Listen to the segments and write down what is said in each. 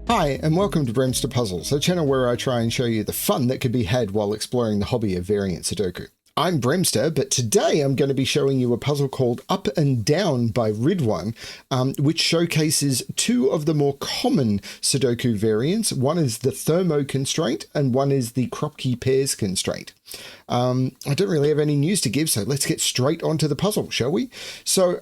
Hi, and welcome to BremSter Puzzles, a channel where I try and show you the fun that can be had while exploring the hobby of variant Sudoku. I'm BremSter, but today I'm going to be showing you a puzzle called Up and Down by Ridhwan, which showcases two of the more common Sudoku variants. One is the Thermo constraint, and one is the Kropki Pairs constraint. I don't really have any news to give, so let's get straight onto the puzzle, shall we? So,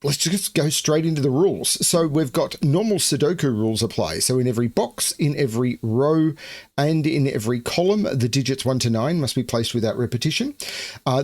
let's just go straight into the rules. So we've got normal Sudoku rules apply. So in every box, in every row, and in every column, the digits 1 to 9 must be placed without repetition.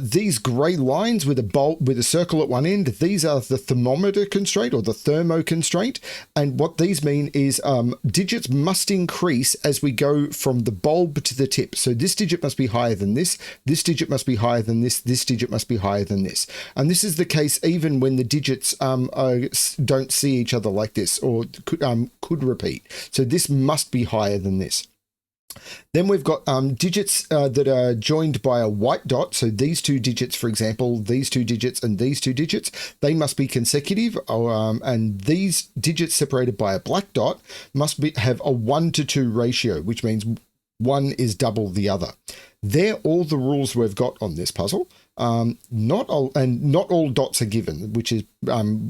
These grey lines with a circle at one end, these are the thermometer constraint or the thermo constraint. And what these mean is digits must increase as we go from the bulb to the tip. So this digit must be higher than this digit must be higher than this digit must be higher than this. And this is the case even when the digits don't see each other like this or could repeat. So this must be higher than this. Then we've got digits that are joined by a white dot. So these two digits, for example, these two digits and these two digits, they must be consecutive. And these digits separated by a black dot must have a 1 to 2 ratio, which means one is double the other. They're all the rules we've got on this puzzle. Not all dots are given, which is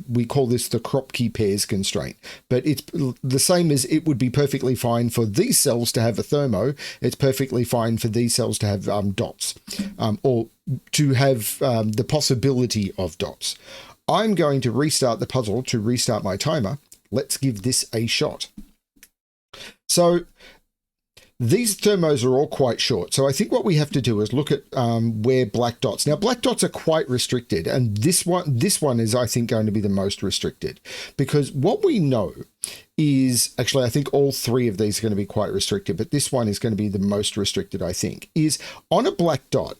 we call this the Kropki Pairs constraint. But it's the same as it would be perfectly fine for these cells to have a thermo. It's perfectly fine for these cells to have dots, or to have the possibility of dots. I'm going to restart the puzzle to restart my timer. Let's give this a shot. So these thermos are all quite short. So I think what we have to do is look at where black dots. Now, black dots are quite restricted. And this one is, I think, going to be the most restricted. Because what we know is, actually, I think all three of these are going to be quite restricted. But this one is going to be the most restricted, I think, is on a black dot,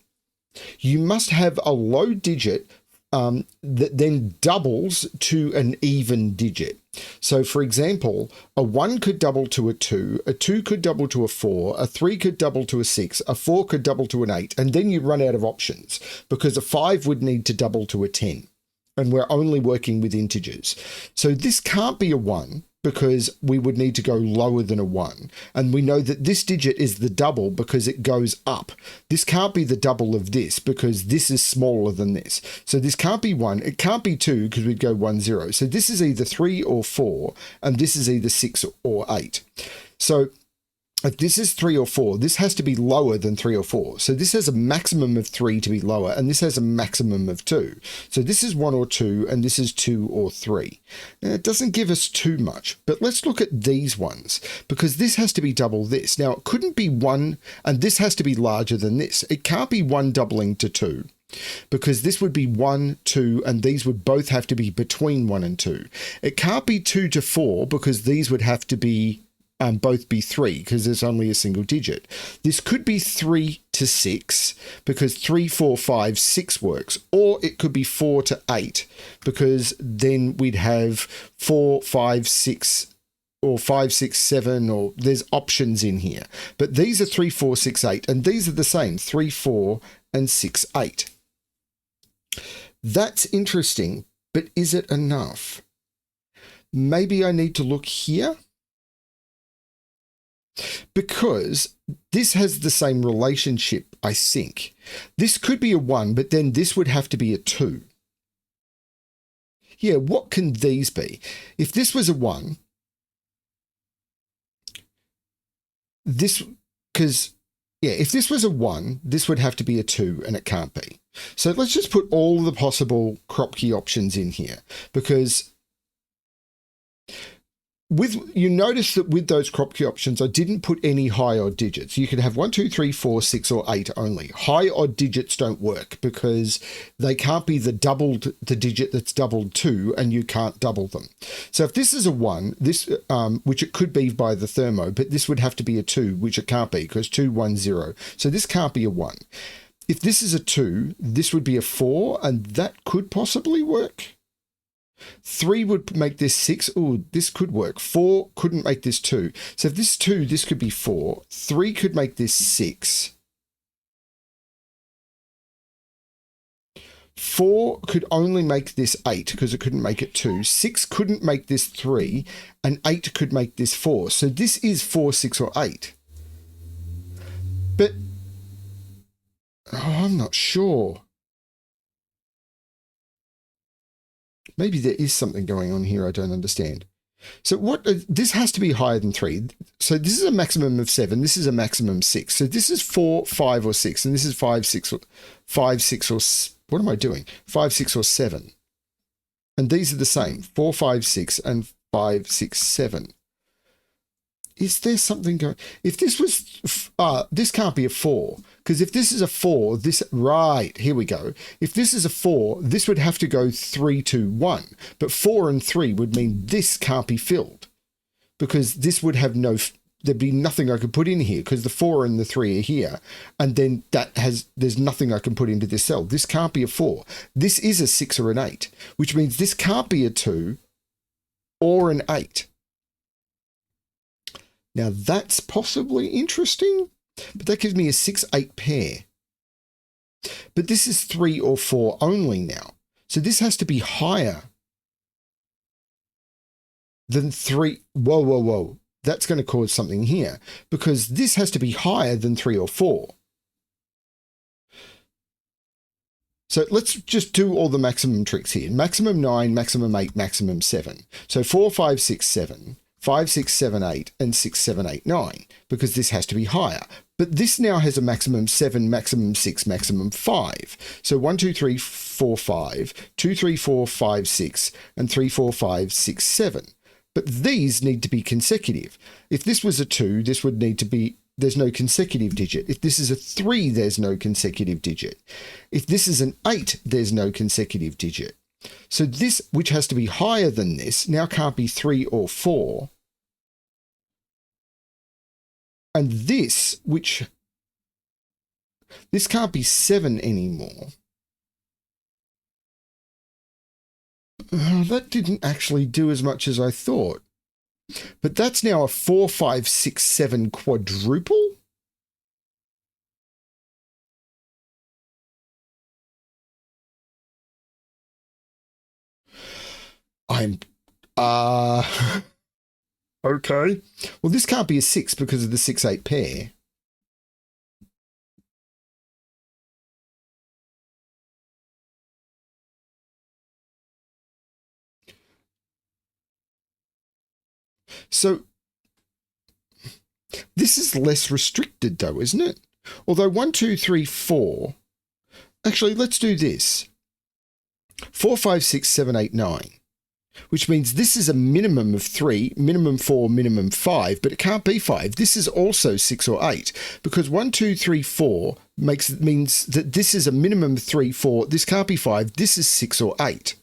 you must have a low digit that then doubles to an even digit. So, for example, a 1 could double to a 2 could double to a 4, a 3 could double to a 6, a 4 could double to an 8, and then you run out of options because a 5 would need to double to a 10, and we're only working with integers. So this can't be a 1 because we would need to go lower than a 1. And we know that this digit is the double because it goes up. This can't be the double of this because this is smaller than this. So this can't be 1. It can't be 2 because we'd go 1, 0. So this is either 3 or 4, and this is either 6 or 8. So if this is 3 or 4, this has to be lower than 3 or 4. So this has a maximum of 3 to be lower, and this has a maximum of 2. So this is 1 or 2, and this is 2 or 3. Now, it doesn't give us too much, but let's look at these ones, because this has to be double this. Now, it couldn't be 1, and this has to be larger than this. It can't be 1 doubling to 2. Because this would be 1, 2, and these would both have to be between 1 and 2. It can't be 2 to 4 because these would have to be both be 3 because there's only a single digit. This could be 3 to 6 because 3, 4, 5, 6 works. Or it could be 4 to 8 because then we'd have 4, 5, 6, or 5, 6, 7, or there's options in here. But these are 3, 4, 6, 8, and these are the same, 3, 4, and 6, 8. That's interesting, but is it enough? Maybe I need to look here. Because this has the same relationship, I think. This could be a 1, but then this would have to be a 2. Yeah, what can these be? If this was a 1, if this was a 1, this would have to be a 2, and it can't be. So let's just put all the possible Kropki options in here, because you notice that with those Kropki options, I didn't put any high odd digits. You could have 1, 2, 3, 4, 6, or 8 only. High odd digits don't work because they can't be the digit that's doubled 2, and you can't double them. So if this is a 1, which it could be by the thermo, but this would have to be a 2, which it can't be because 2, 1, 0. So this can't be a 1. If this is a 2, this would be a 4, and that could possibly work. 3 would make this 6. Oh, this could work. 4 couldn't make this 2. So if this is 2, this could be 4. 3 could make this 6. 4 could only make this 8 because it couldn't make it 2. 6 couldn't make this 3, and 8 could make this 4. So this is 4, 6, or 8. But I'm not sure. Maybe there is something going on here I don't understand. So what? This has to be higher than 3. So this is a maximum of 7. This is a maximum 6. So this is 4, 5, or 6, and this is 5, 6, or 5, 6, or what am I doing? 5, 6, or 7. And these are the same: 4, 5, 6, and 5, 6, 7. Is there something going? If this was, this can't be a 4, because if this is a 4, this, right, here we go. If this is a 4, this would have to go 3, 2, 1. But 4 and 3 would mean this can't be filled, because this would have no, there'd be nothing I could put in here, because the 4 and the 3 are here. And then there's nothing I can put into this cell. This can't be a 4. This is a 6 or an 8, which means this can't be a 2 or an 8. Now that's possibly interesting, but that gives me a 6, 8 pair. But this is 3 or 4 only now. So this has to be higher than 3. Whoa. That's going to cause something here, because this has to be higher than 3 or 4. So let's just do all the maximum tricks here. Maximum 9, maximum 8, maximum 7. So 4, 5, 6, 7. 5, 6, 7, 8, and 6, 7, 8, 9, because this has to be higher. But this now has a maximum 7, maximum 6, maximum 5. So 1, 2, 3, 4, 5, 2, 3, 4, 5, 6, and 3, 4, 5, 6, 7. But these need to be consecutive. If this was a 2, this would need to be, there's no consecutive digit. If this is a 3, there's no consecutive digit. If this is an 8, there's no consecutive digit. So this, which has to be higher than this, now can't be 3 or 4. And this, this can't be 7 anymore. That didn't actually do as much as I thought. But that's now a 4, 5, 6, 7 quadruple? Okay. Well, this can't be a 6 because of the 6, 8 pair. So this is less restricted though, isn't it? Although 1, 2, 3, 4. Actually, let's do this. 4, 5, 6, 7, 8, 9. Which means this is a minimum of 3, minimum 4, minimum 5, but it can't be 5. This is also 6 or 8, because 1, 2, 3, 4 means that this is a minimum of 3, 4. This can't be 5. This is 6 or 8.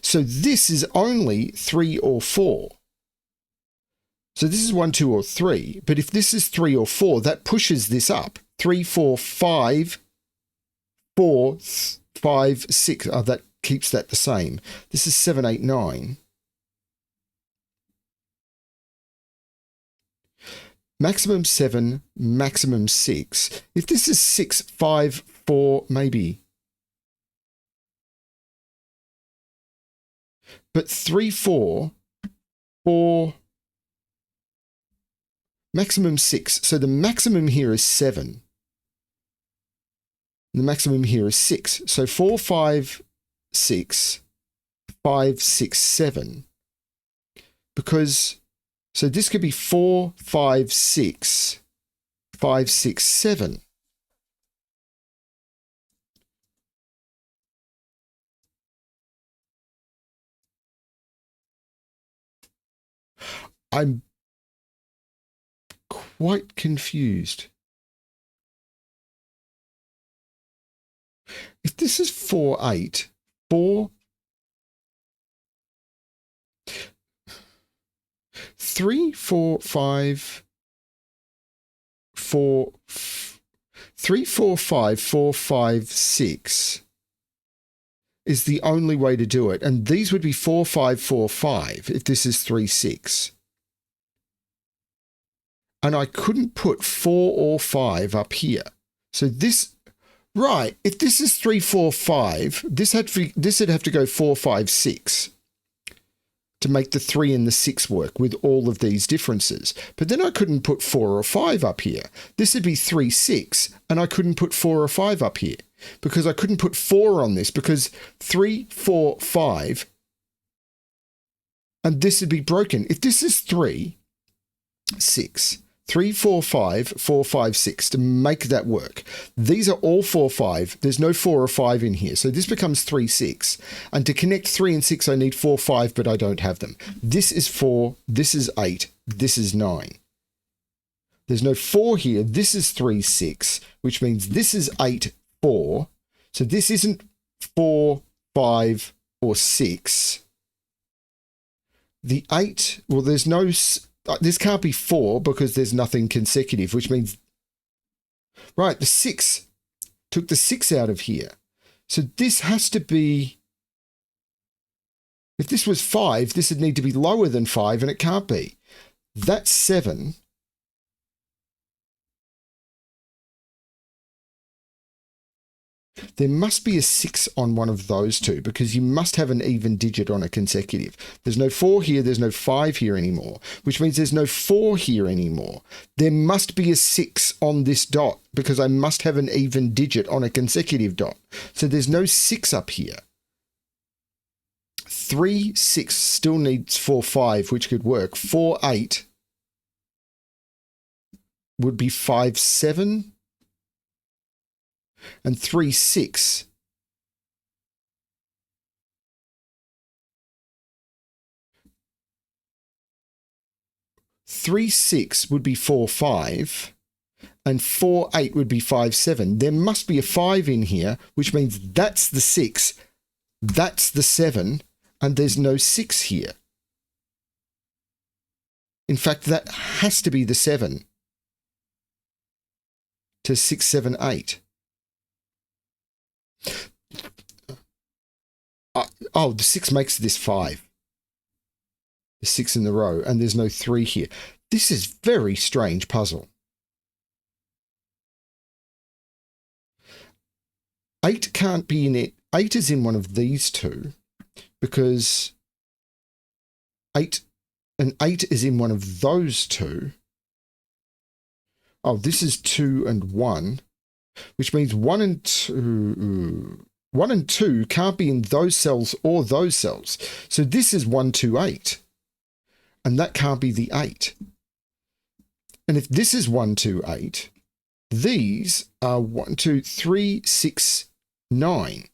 So this is only 3 or 4. So this is 1, 2, or 3. But if this is 3 or 4, that pushes this up. 3, 4, 5, 4, 5, 6. Oh, that keeps that the same. This is 7, 8, 9. Maximum 7, maximum 6. If this is 6, 5, 4, maybe. But 3, 4, 4, maximum 6. So the maximum here is 7. The maximum here is 6. So 4, 5, 6, 5, 6, 7. Because, so this could be 4, 5, 6, 5, 6, 7. I'm quite confused. If this is 4, 8, 4, 3, 4, 5, 4, 3, 4, 5, 4, 5, 6 is the only way to do it. And these would be 4, 5, 4, 5 if this is 3, 6. And I couldn't put 4 or 5 up here. So this, Right. If this is 3, 4, 5, this would have to go 4, 5, 6 to make the 3 and the 6 work with all of these differences. But then I couldn't put 4 or 5 up here. This would be 3, 6, and I couldn't put 4 or 5 up here because I couldn't put 4 on this because 3, 4, 5, and this would be broken. If this is 3, 6, 3, 4, 5, 4, 5, 6 to make that work. These are all 4, 5. There's no 4 or 5 in here. So this becomes 3, 6. And to connect 3 and 6, I need 4, 5, but I don't have them. This is 4. This is 8. This is 9. There's no 4 here. This is 3, 6, which means this is 8, 4. So this isn't 4, 5, or 6. The 8, well, there's no... This can't be 4 because there's nothing consecutive, which means, right, the 6 took the 6 out of here. So this has to be, if this was 5, this would need to be lower than 5, and it can't be. That's 7. There must be a 6 on one of those two because you must have an even digit on a consecutive. There's no 4 here. There's no 5 here anymore, which means there's no 4 here anymore. There must be a 6 on this dot because I must have an even digit on a consecutive dot. So there's no 6 up here. 3, 6 still needs 4, 5, which could work. 4, 8 would be 5, 7. And 3, 6. Three, 6 would be 4, 5. And 4, 8 would be 5, 7. There must be a 5 in here, which means that's the 6. That's the 7. And there's no 6 here. In fact, that has to be the 7. To 6, 7, 8. Oh, the 6 makes this 5. The 6 in the row, and there's no 3 here. This is very strange puzzle. 8 can't be in it. 8 is in one of these two because 8 and 8 is in one of those two. Oh, this is 2 and 1. Which means 1 and 2, 1 and 2 can't be in those cells or those cells. So this is 1, 2, 8. And that can't be the 8. And if this is 1, 2, 8, these are 1, 2, 3, 6, 9.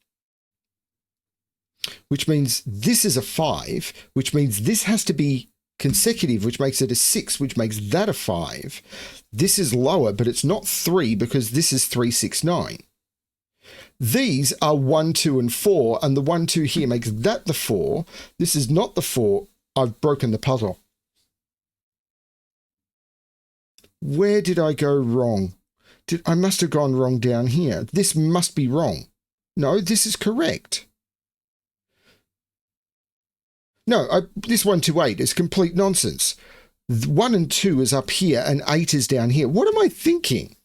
Which means this is a 5, which means this has to be consecutive, which makes it a 6, which makes that a 5. This is lower, but it's not 3 because this is 3, 6, 9. These are 1, 2, and 4, and the 1, 2 here makes that the 4. This is not the 4. I've broken the puzzle. Where did I go wrong? I must have gone wrong down here. This must be wrong. No, this is correct. No, this 1, 2, 8 is complete nonsense. 1 and 2 is up here and 8 is down here. What am I thinking?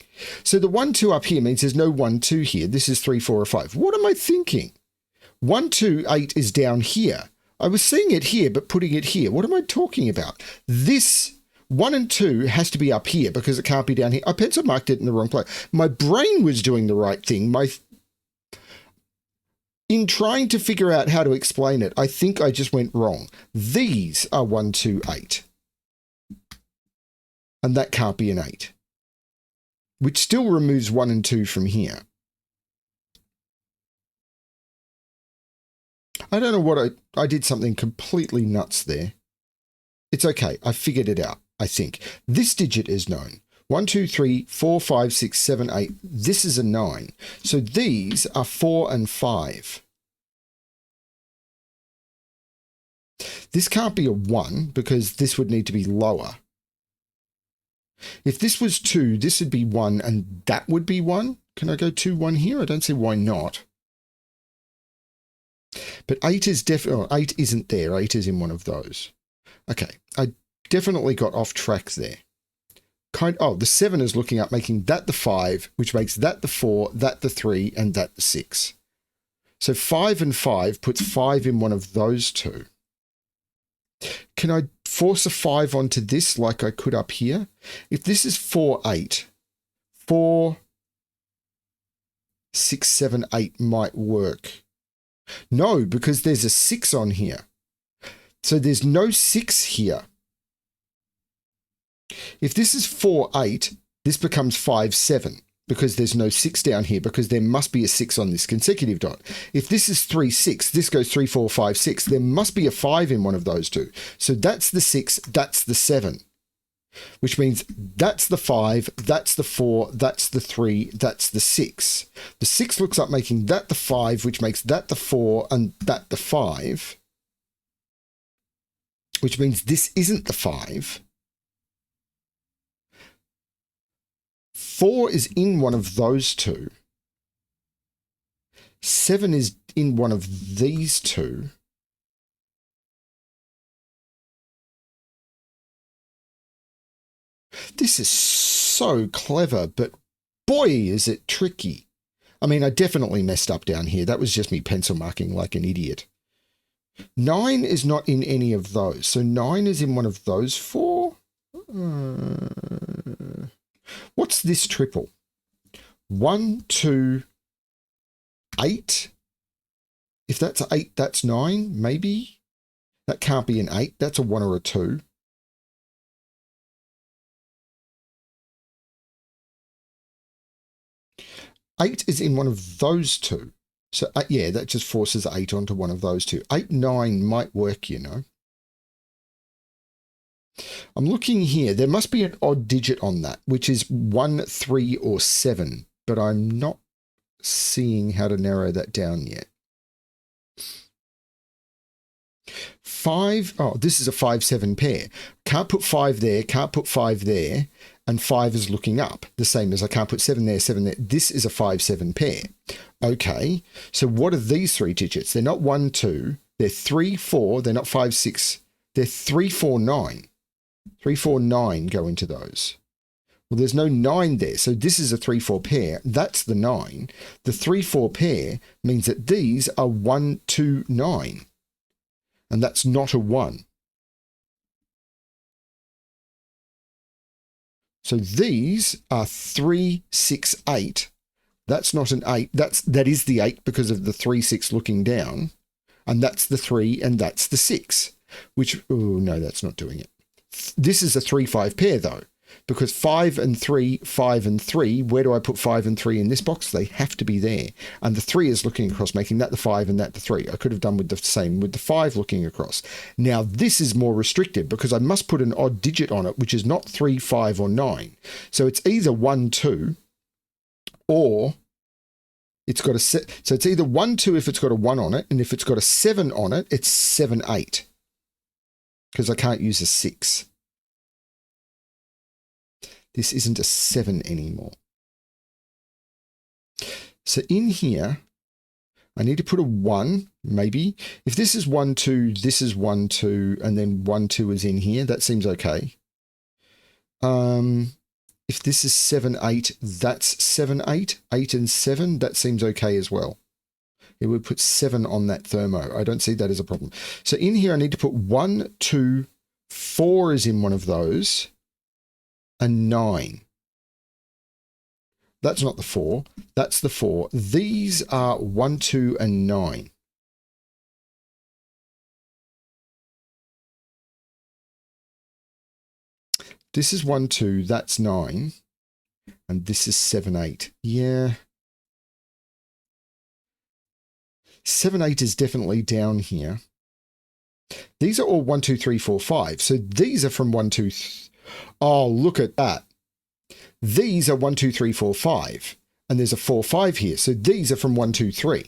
So the 1, 2 up here means there's no 1, 2 here. This is 3, 4, or 5. What am I thinking? 1, 2, 8 is down here. I was seeing it here, but putting it here. What am I talking about? This 1 and 2 has to be up here because it can't be down here. I pencil marked it in the wrong place. My brain was doing the right thing. In trying to figure out how to explain it, I think I just went wrong. These are 1, 2, 8. And that can't be an 8. Which still removes 1 and 2 from here. I don't know what I did something completely nuts there. It's okay. I figured it out, I think. This digit is known. 1, 2, 3, 4, 5, 6, 7, 8. This is a 9. So these are 4 and 5. This can't be a 1 because this would need to be lower. If this was 2, this would be 1 and that would be 1. Can I go 2, 1 here? I don't see why not. But 8 is definitely, 8 isn't there. 8 is in one of those. Okay, I definitely got off track there. the 7 is looking up, making that the 5, which makes that the 4, that the 3, and that the 6. So 5 and 5 puts 5 in one of those two. Can I force a 5 onto this like I could up here? If this is 4, 8, 4, 6, 7, 8 might work. No, because there's a 6 on here. So there's no 6 here. If this is 4, 8, this becomes 5, 7 because there's no 6 down here because there must be a 6 on this consecutive dot. If this is 3, 6, this goes 3, 4, 5, 6. There must be a 5 in one of those two. So that's the 6, that's the 7, which means that's the 5, that's the 4, that's the 3, that's the 6. The 6 looks up making that the 5, which makes that the 4 and that the 5, which means this isn't the 5. 4 is in one of those two. 7 is in one of these two. This is so clever, but boy, is it tricky. I mean, I definitely messed up down here. That was just me pencil marking like an idiot. 9 is not in any of those. So 9 is in one of those 4. What's this triple? 1, 2, 8. If that's 8, that's 9, maybe. That can't be an 8. That's a 1 or a 2. Eight is in one of those two. So, yeah, that just forces 8 onto one of those two. 8, 9 might work, you know. I'm looking here. There must be an odd digit on that, which is 1, 3, or 7, but I'm not seeing how to narrow that down yet. 5, this is a 5, 7 pair. Can't put 5 there, can't put 5 there, and 5 is looking up, the same as I can't put 7 there, 7 there. This is a 5, 7 pair. Okay, so what are these 3 digits? They're not 1, 2, they're 3, 4, they're not 5, 6, they're 3, 4, 9. 3, 4, 9 go into those. Well, there's no 9 there, so this is a 3, 4 pair. That's the 9. The 3, 4 pair means that these are 1, 2, 9. And that's not a 1. So these are 3, 6, 8. That's not an 8. That is the 8 because of the 3, 6 looking down. And that's the 3 and that's the 6. Which, oh no, that's not doing it. This is a 3, 5 pair though. Because 5 and 3, 5 and 3, where do I put 5 and 3 in this box? They have to be there. And the 3 is looking across, making that the 5 and that the 3. I could have done with the same with the 5 looking across. Now this is more restrictive because I must put an odd digit on it, which is not 3, 5, or 9. So it's either 1, 2, or it's got a set. So it's either 1, 2 if it's got a 1 on it, and if it's got a 7 on it, it's 7, 8. Because I can't use a 6. This isn't a 7 anymore. So in here, I need to put a 1, maybe. If this is 1, 2, this is 1, 2, and then 1, 2 is in here, that seems okay. If this is 7, 8, that's 7, 8. 8 and 7, that seems okay as well. It would put 7 on that thermo. I don't see that as a problem. So in here, I need to put 1, 2, 4 is in one of those. And 9. That's not the 4. That's the 4. These are 1, 2, and 9. This is 1, 2. That's 9. And this is 7, 8. Yeah. 7, 8 is definitely down here. These are all 1, 2, 3, 4, 5. So these are from 1, 2, oh, look at that. These are 1, 2, 3, 4, 5. And there's a 4, 5 here. So these are from 1, 2, 3.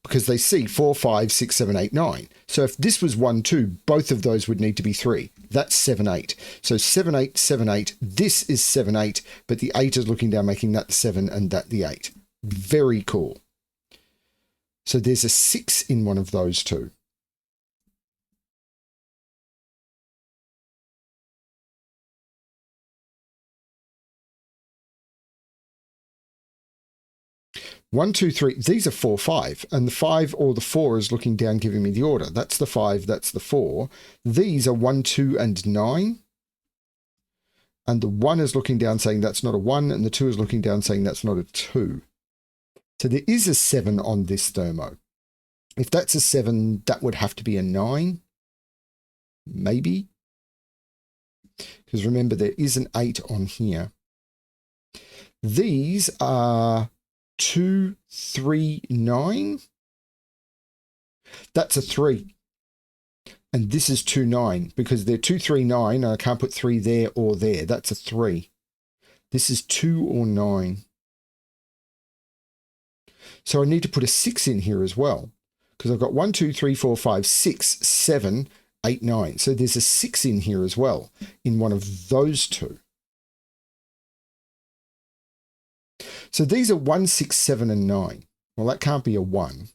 Because they see 4, 5, 6, 7, 8, 9. So if this was 1, 2, both of those would need to be 3. That's 7, 8. So 7, 8, 7, 8. This is 7, 8. But the 8 is looking down, making that the 7 and that the 8. Very cool. So there's a 6 in one of those two. 1, 2, 3. These are 4, 5. And the 5 or the 4 is looking down, giving me the order. That's the 5, that's the 4. These are 1, 2, and 9. And the 1 is looking down saying that's not a 1. And the 2 is looking down saying that's not a 2. So there is a 7 on this thermo. If that's a 7, that would have to be a 9. Maybe. Because remember, there is an 8 on here. These are 2, 3, 9. That's a 3. And this is 2, 9 because they're 2, 3, 9. And I can't put 3 there or there. That's a 3. This is 2 or 9. So I need to put a 6 in here as well because I've got 1, 2, 3, 4, 5, 6, 7, 8, 9. So there's a 6 in here as well in one of those two. So these are 1, 6, 7, and 9. Well, that can't be a 1.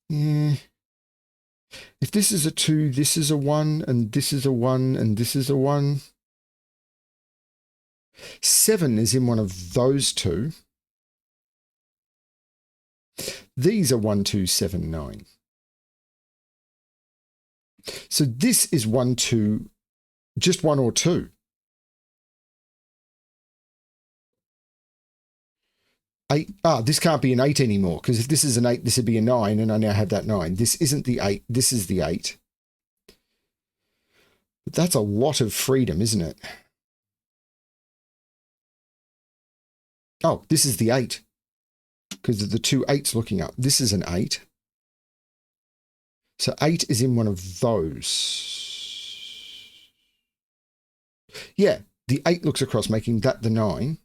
Yeah. If this is a 2, this is a 1, and this is a 1, and this is a 1. 7 is in one of those two. These are 1, 2, 7, 9. So this is 1, 2, just 1 or 2. This can't be an 8 anymore, because if this is an 8, this would be a 9, and I now have that 9. This isn't the 8, this is the 8. But that's a lot of freedom, isn't it? Oh, this is the 8, because of the two 8s looking up. This is an 8. So 8 is in one of those. Yeah, the 8 looks across, making that the 9.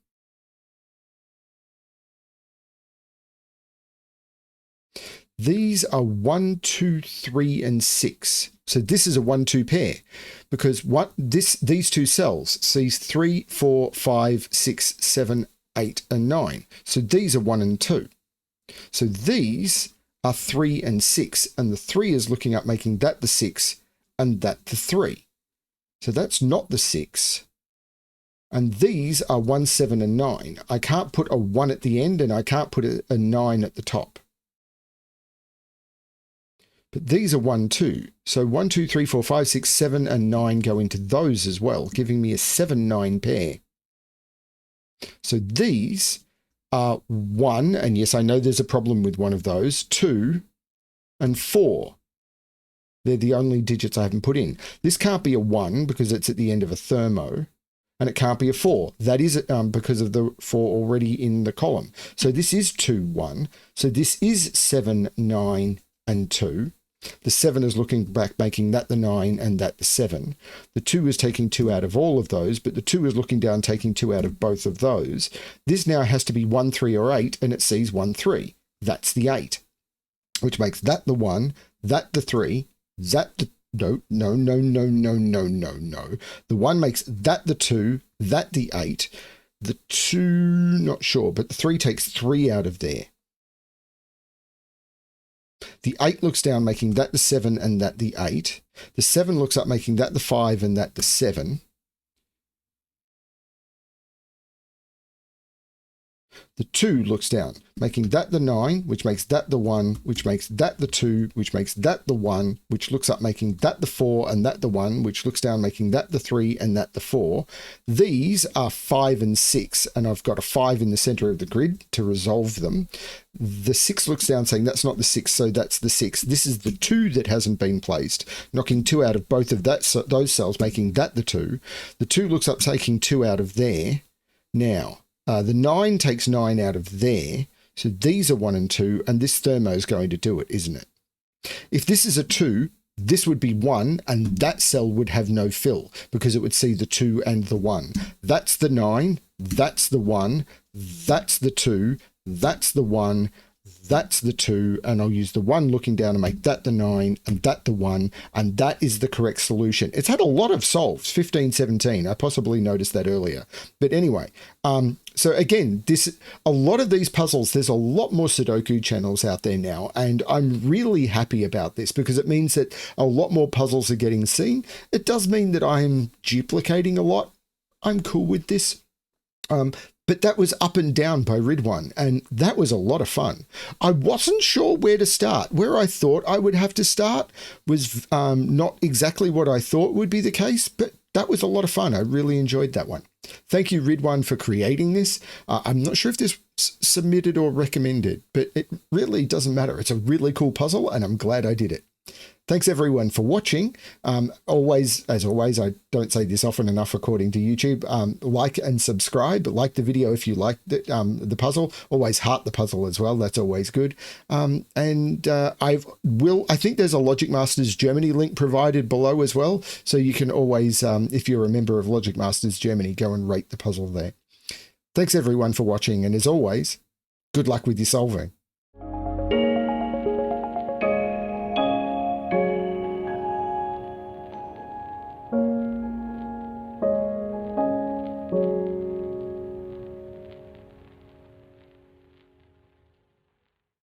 These are 1, 2, 3, and 6. So this is a 1, 2 pair because these two cells sees 3, 4, 5, 6, 7, 8, and 9. So these are 1 and 2. So these are 3 and 6, and the 3 is looking up, making that the 6 and that the 3. So that's not the 6. And these are 1, 7, and 9. I can't put a 1 at the end, and I can't put a 9 at the top. But these are 1, 2. So 1, 2, 3, 4, 5, 6, 7, and 9 go into those as well, giving me a 7, 9 pair. So these are 1, and yes, I know there's a problem with one of those, 2, and 4. They're the only digits I haven't put in. This can't be a 1 because it's at the end of a thermo, and it can't be a 4. That is because of the 4 already in the column. So this is 2, 1. So this is 7, 9, and 2. The 7 is looking back, making that the 9 and that the 7. The 2 is taking 2 out of all of those, but the 2 is looking down, taking 2 out of both of those. This now has to be 1, 3, or 8, and it sees 1, 3. That's the 8, which makes that the 1, that the 3, that the... No. The 1 makes that the 2, that the 8. The 2, not sure, but the 3 takes 3 out of there. The 8 looks down, making that the 7 and that the 8. The 7 looks up, making that the 5 and that the 7. The 2 looks down, making that the 9, which makes that the 1, which makes that the 2, which makes that the 1, which looks up, making that the 4 and that the 1, which looks down, making that the 3 and that the 4. These are 5 and 6, and I've got a 5 in the center of the grid to resolve them. The 6 looks down, saying that's not the 6, so that's the 6. This is the 2 that hasn't been placed, knocking 2 out of both of those cells, making that the 2. The 2 looks up, taking 2 out of there. Now, the 9 takes 9 out of there, so these are 1 and 2, and this thermo is going to do it, isn't it? If this is a 2, this would be 1, and that cell would have no fill, because it would see the 2 and the 1. That's the 9, that's the 1, that's the 2, that's the 1, that's the 2, and I'll use the 1 looking down to make that the 9 and that the 1, and that is the correct solution. It's had a lot of solves, 15, 17. I possibly noticed that earlier. But anyway, so again, a lot of these puzzles, there's a lot more Sudoku channels out there now, and I'm really happy about this because it means that a lot more puzzles are getting seen. It does mean that I'm duplicating a lot. I'm cool with this. But that was Up and Down by Ridhwan, and that was a lot of fun. I wasn't sure where to start. Where I thought I would have to start was not exactly what I thought would be the case, but that was a lot of fun. I really enjoyed that one. Thank you, Ridhwan, for creating this. I'm not sure if this was submitted or recommended, but it really doesn't matter. It's a really cool puzzle, and I'm glad I did it. Thanks everyone for watching. Always, as always, I don't say this often enough according to YouTube, like and subscribe. Like the video if you like the puzzle. Always heart the puzzle as well. That's always good. I think there's a Logic Masters Germany link provided below as well. So you can always, if you're a member of Logic Masters Germany, go and rate the puzzle there. Thanks everyone for watching. And as always, good luck with your solving.